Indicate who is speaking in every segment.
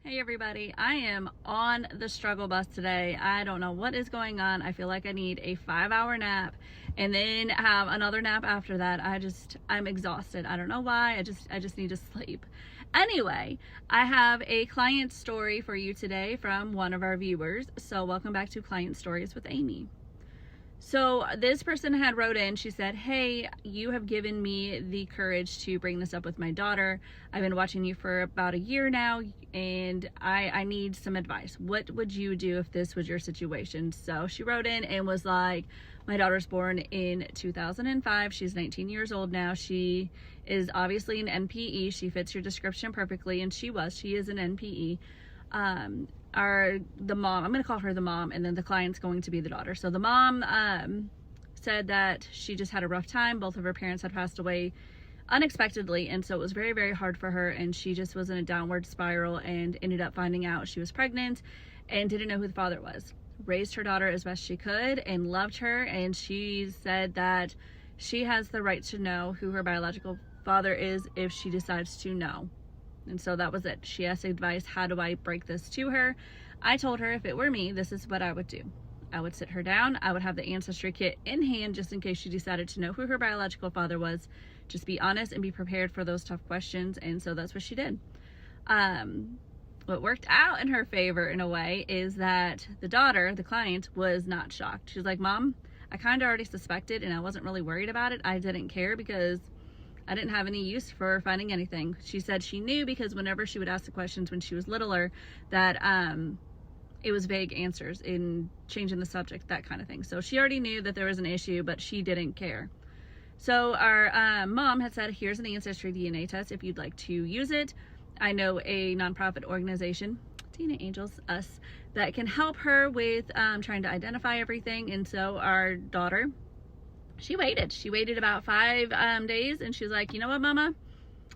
Speaker 1: Hey everybody, I am on the struggle bus today. I don't know what is going on. I feel like I need a 5-hour nap and then have another nap after that. I'm exhausted. I don't know why. I just need to sleep. Anyway, I have a client story for you today from one of our viewers. So welcome back to Client Stories with Amy. So this person had wrote in, she said, hey, you have given me the courage to bring this up with my daughter. I've been watching you for about a year now and I need some advice. What would you do if this was your situation? So she wrote in and was like, my daughter's born in 2005. She's 19 years old now. She is obviously an NPE. She fits your description perfectly, and she is an NPE. The mom, I'm going to call her the mom, and then the client's going to be the daughter. So the mom said that she just had a rough time. Both of her parents had passed away unexpectedly, and so it was very, very hard for her, and she just was in a downward spiral and ended up finding out she was pregnant and didn't know who the father was. Raised her daughter as best she could and loved her, and she said that she has the right to know who her biological father is if she decides to know. And so that was it. She asked advice, how do I break this to her? I told her if it were me, this is what I would do. I would sit her down. I would have the ancestry kit in hand just in case she decided to know who her biological father was. Just be honest and be prepared for those tough questions. And so that's what she did. What worked out in her favor in a way is that the daughter, the client, was not shocked. She was like, Mom, I kind of already suspected and I wasn't really worried about it. I didn't care because I didn't have any use for finding anything. She said she knew because whenever she would ask the questions when she was littler, that it was vague answers in changing the subject, that kind of thing. So she already knew that there was an issue, but she didn't care. So our mom had said, here's an ancestry DNA test if you'd like to use it. I know a nonprofit organization, DNA Angels, us, that can help her with trying to identify everything. And so our daughter, she waited about 5 days, and she was like, you know what, Mama,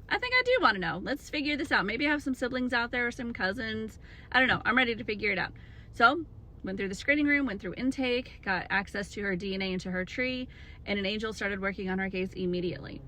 Speaker 1: I think I do want to know. Let's figure this out. Maybe I have some siblings out there or some cousins. I don't know. I'm ready to figure it out. So went through the screening room, went through intake, got access to her DNA into her tree, and an angel started working on her case immediately.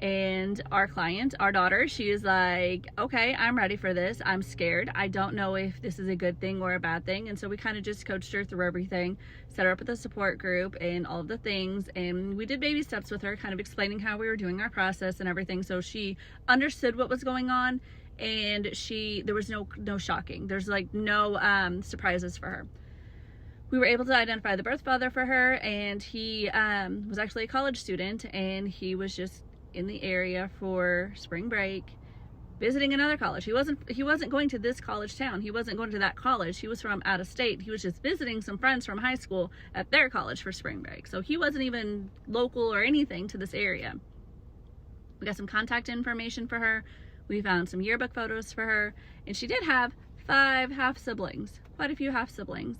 Speaker 1: And our client, our daughter, she is like, okay, I'm ready for this. I'm scared. I don't know if this is a good thing or a bad thing. And so we kind of just coached her through everything, set her up with a support group and all of the things. And we did baby steps with her, kind of explaining how we were doing our process and everything. So she understood what was going on, and there was no shocking. There's like no surprises for her. We were able to identify the birth father for her, and he was actually a college student, and he was just in the area for spring break visiting another college. He wasn't going to this college town. He wasn't going to that college. He was from out of state. He was just visiting some friends from high school at their college for spring break. So he wasn't even local or anything to this area. We got some contact information for her. We found some yearbook photos for her, and she did have 5 half siblings, quite a few half siblings.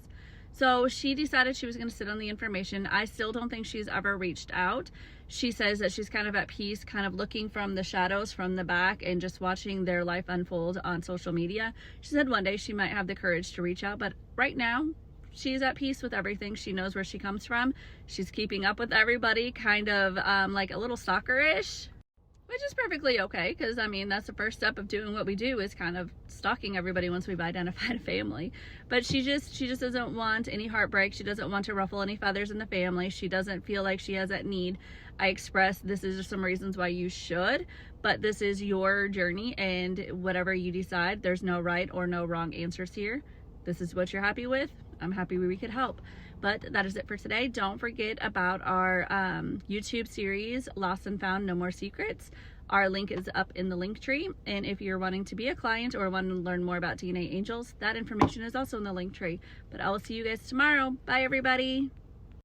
Speaker 1: So she decided she was going to sit on the information. I still don't think she's ever reached out. She says that she's kind of at peace, kind of looking from the shadows from the back and just watching their life unfold on social media. She said one day she might have the courage to reach out, but right now she's at peace with everything. She knows where she comes from. She's keeping up with everybody, kind of like a little stalker-ish, which is perfectly okay, because I mean that's the first step of doing what we do, is kind of stalking everybody once we've identified a family. But she just doesn't want any heartbreak. She doesn't want to ruffle any feathers in the family. She doesn't feel like she has that need. I expressed this is just some reasons why you should, but this is your journey, and whatever you decide, there's no right or no wrong answers here. This is what you're happy with. I'm happy we could help. But that is it for today. Don't forget about our YouTube series, Lost and Found, No More Secrets. Our link is up in the link tree. And if you're wanting to be a client or want to learn more about DNA Angels, that information is also in the link tree. But I will see you guys tomorrow. Bye, everybody.